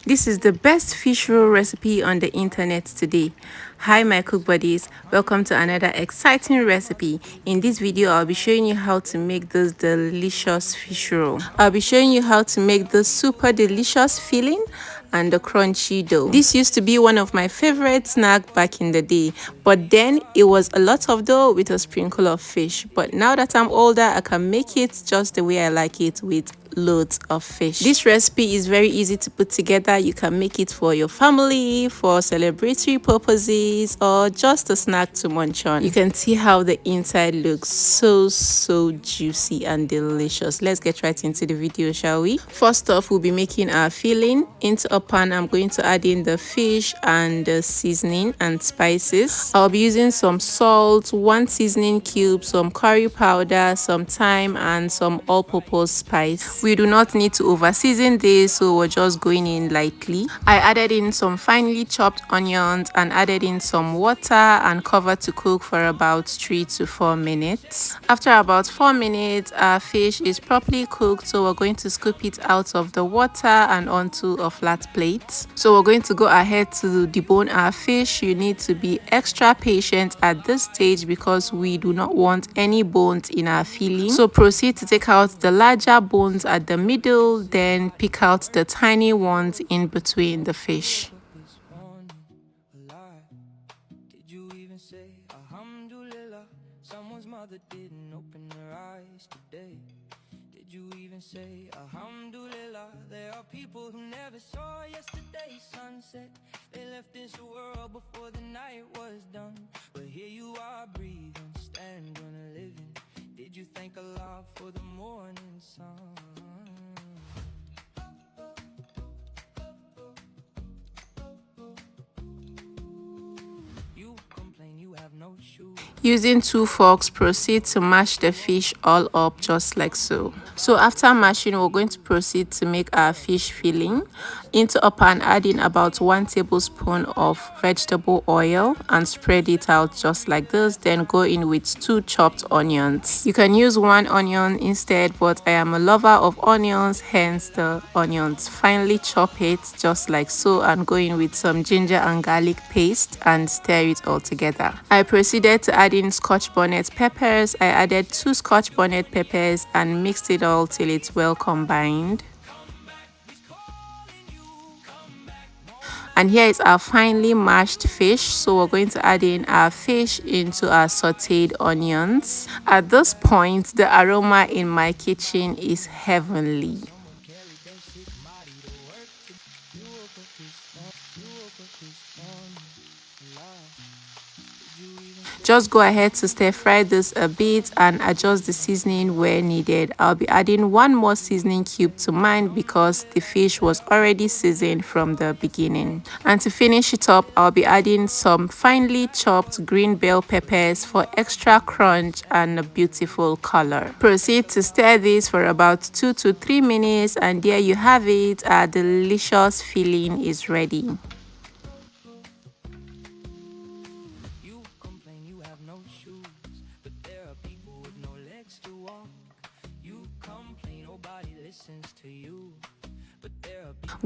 This is the best fish roll recipe on the internet today. Hi my cook buddies, welcome to another exciting recipe. In this video I'll be showing you how to make this delicious fish roll. I'll be showing you how to make this super delicious filling and the crunchy dough. This used to be one of my favorite snacks back in the day, but then it was a lot of dough with a sprinkle of fish. But now that I'm older, I can make it just the way I like it, with loads of fish. This recipe is very easy to put together. You can make it for your family, for celebratory purposes, or just a snack to munch on. You can see how the inside looks so juicy and delicious. Let's get right into the video, shall we? First off, we'll be making our filling. Into a pan, I'm going to add in the fish and the seasoning and spices. I'll be using some salt, 1 seasoning cube, some curry powder, some thyme, and some all-purpose spice. We do not need to over season this, so we're just going in lightly. I added in some finely chopped onions and added in some water and covered to cook for about 3 to 4 minutes. After about 4 minutes, our fish is properly cooked, so we're going to scoop it out of the water and onto a flat plate. So we're going to go ahead to debone our fish. You need to be extra patient at this stage because we do not want any bones in our filling. So proceed to take out the larger bones at the middle, then pick out the tiny ones in between the fish. Say alhamdulillah, there are people who never saw yesterday's sunset. They left this world before the night was done, but here you are breathing, stand on a living. Did you thank Allah for the morning sun? You complain you have no shoes. Using 2 forks, proceed to mash the fish all up just like so. So after mashing, we're going to proceed to make our fish filling. Into a pan, add in about 1 tablespoon of vegetable oil and spread it out just like this. Then go in with 2 chopped onions. You can use 1 onion instead, but I am a lover of onions, hence the onions. Finally chop it just like so and go in with some ginger and garlic paste and stir it all together. I proceeded to add in scotch bonnet peppers. I added 2 scotch bonnet peppers and mixed it all till it's well combined. And here is our finely mashed fish. So we're going to add in our fish into our sauteed onions. At this point, the aroma in my kitchen is heavenly. Just go ahead to stir fry this a bit and adjust the seasoning where needed. I'll be adding 1 more seasoning cube to mine because the fish was already seasoned from the beginning. And to finish it up, I'll be adding some finely chopped green bell peppers for extra crunch and a beautiful color. Proceed to stir this for about 2 to 3 minutes, and there you have it. Our delicious filling is ready.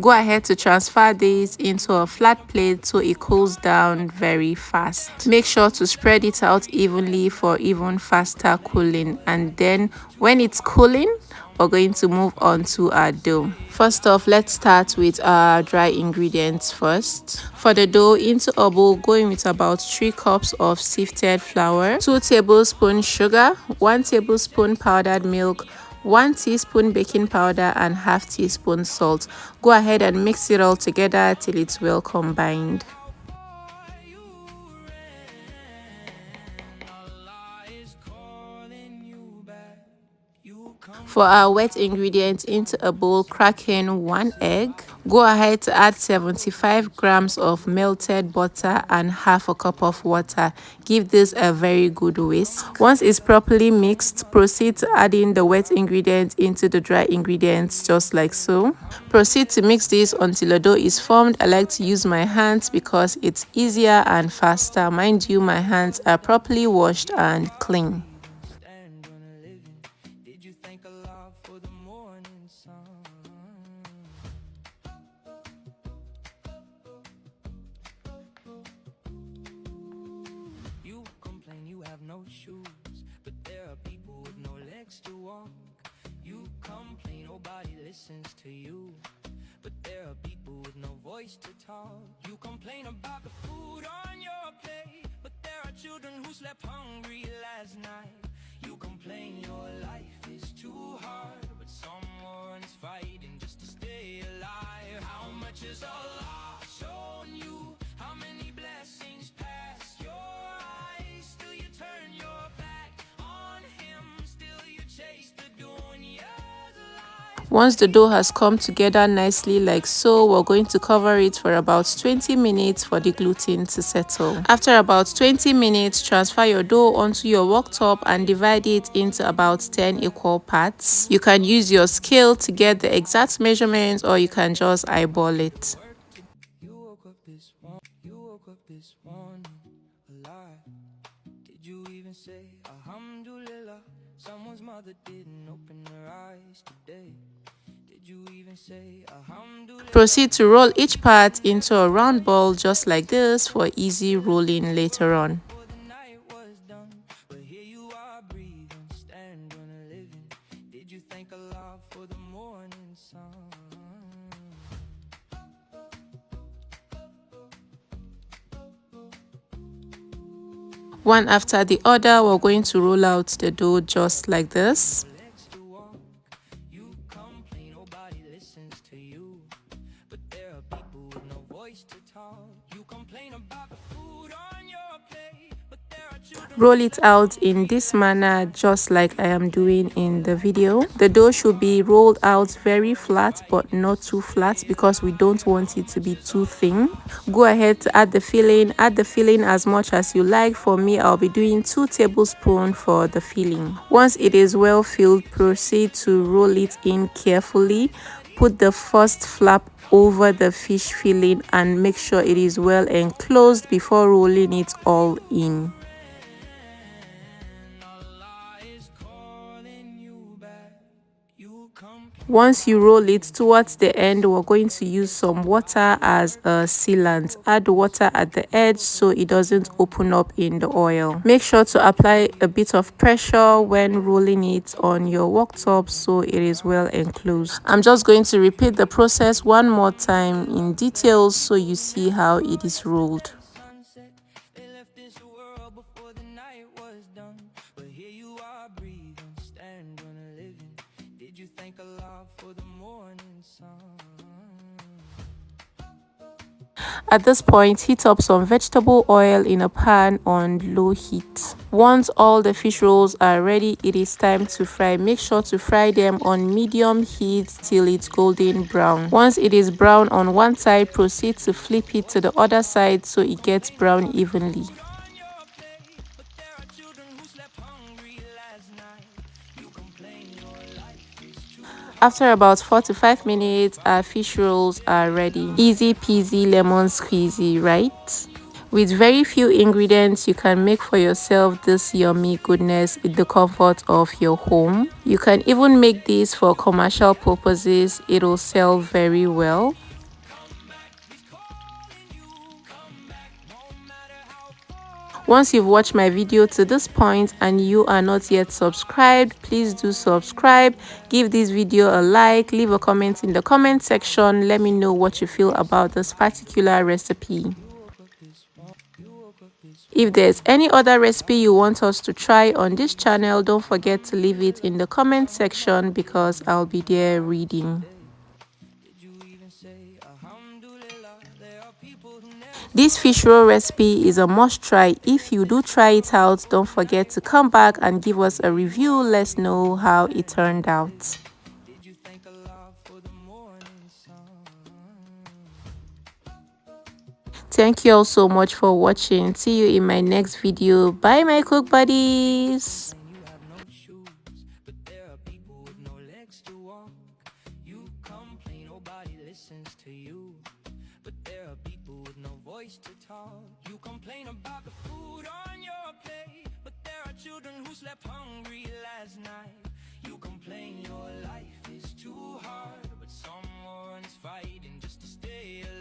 Go ahead to transfer this into a flat plate so it cools down very fast. Make sure to spread it out evenly for even faster cooling, and then when it's cooling, we're going to move on to our dough. First off, let's start with our dry ingredients first. For the dough, into a bowl, going with about 3 cups of sifted flour, 2 tablespoons sugar, 1 tablespoon powdered milk, 1 teaspoon baking powder, and ½ teaspoon salt. Go ahead and mix it all together till it's well combined. For our wet ingredients, into a bowl, crack in 1 egg. Go ahead to add 75 grams of melted butter and ½ a cup of water. Give this a very good whisk. Once it's properly mixed, proceed to add in the wet ingredients into the dry ingredients just like so. Proceed to mix this until the dough is formed. I like to use my hands because it's easier and faster. Mind you, my hands are properly washed and clean. listens to you. But there are people with no voice to talk. You complain about the food on your plate, but there are children who slept hungry last night. You complain your life is too hard, but someone's fighting just to stay alive. How much is Allah shown you? How many blessings pass your eyes? Still you turn your back on him, still you chase the dunya. Once the dough has come together nicely like so, we're going to cover it for about 20 minutes for the gluten to settle. After about 20 minutes, transfer your dough onto your worktop and divide it into about 10 equal parts. You can use your scale to get the exact measurements, or you can just eyeball it. You woke up this morning alive. Did you even say Alhamdulillah? Someone's mother didn't open her eyes today. Did you even say Alhamdulillah? Proceed to roll each part into a round ball just like this for easy rolling later on. Before the night was done, but here you are breathing, stand on a living. Did you thank Allah for the morning sun? One after the other, we're going to roll out the dough just like this. Legs to walk, you complain, nobody listens to you. But there are people with no voice to talk. You complain about the food on your plate, but there are children. Roll it out in this manner just like I am doing in the video. The dough should be rolled out very flat but not too flat because we don't want it to be too thin. Go ahead to add the filling as much as you like. For me, I'll be doing 2 tablespoons for the filling. Once it is well filled, proceed to roll it in carefully. Put the first flap over the fish filling and make sure it is well enclosed before rolling it all in. Once you roll it towards the end, we're going to use some water as a sealant. Add water at the edge so it doesn't open up in the oil. Make sure to apply a bit of pressure when rolling it on your worktop so it is well enclosed. I'm just going to repeat the process one more time in detail so you see how it is rolled. They left this world before the night was done, but here you are breathing, stand on a living. Did you thank Allah for the morning sun? At this point, heat up some vegetable oil in a pan on low heat. Once all the fish rolls are ready, it is time to fry. Make sure to fry them on medium heat till it's golden brown. Once it is brown on one side, proceed to flip it to the other side so it gets brown evenly. After about 4 to 5 minutes, our fish rolls are ready. Easy peasy lemon squeezy, right? With very few ingredients, you can make for yourself this yummy goodness in the comfort of your home. You can even make this for commercial purposes. It'll sell very well. Once you've watched my video to this point and you are not yet subscribed, please do subscribe. Give this video a like, leave a comment in the comment section. Let me know what you feel about this particular recipe. If there's any other recipe you want us to try on this channel, don't forget to leave it in the comment section because I'll be there reading. This fish roll recipe is a must try. If you do try it out, don't forget to come back and give us a review. Let's know how it turned out. Thank you all so much for watching. See you in my next video. Bye my cook buddies. To talk. You complain about the food on your plate, but there are children who slept hungry last night. You complain your life is too hard, but someone's fighting just to stay alive.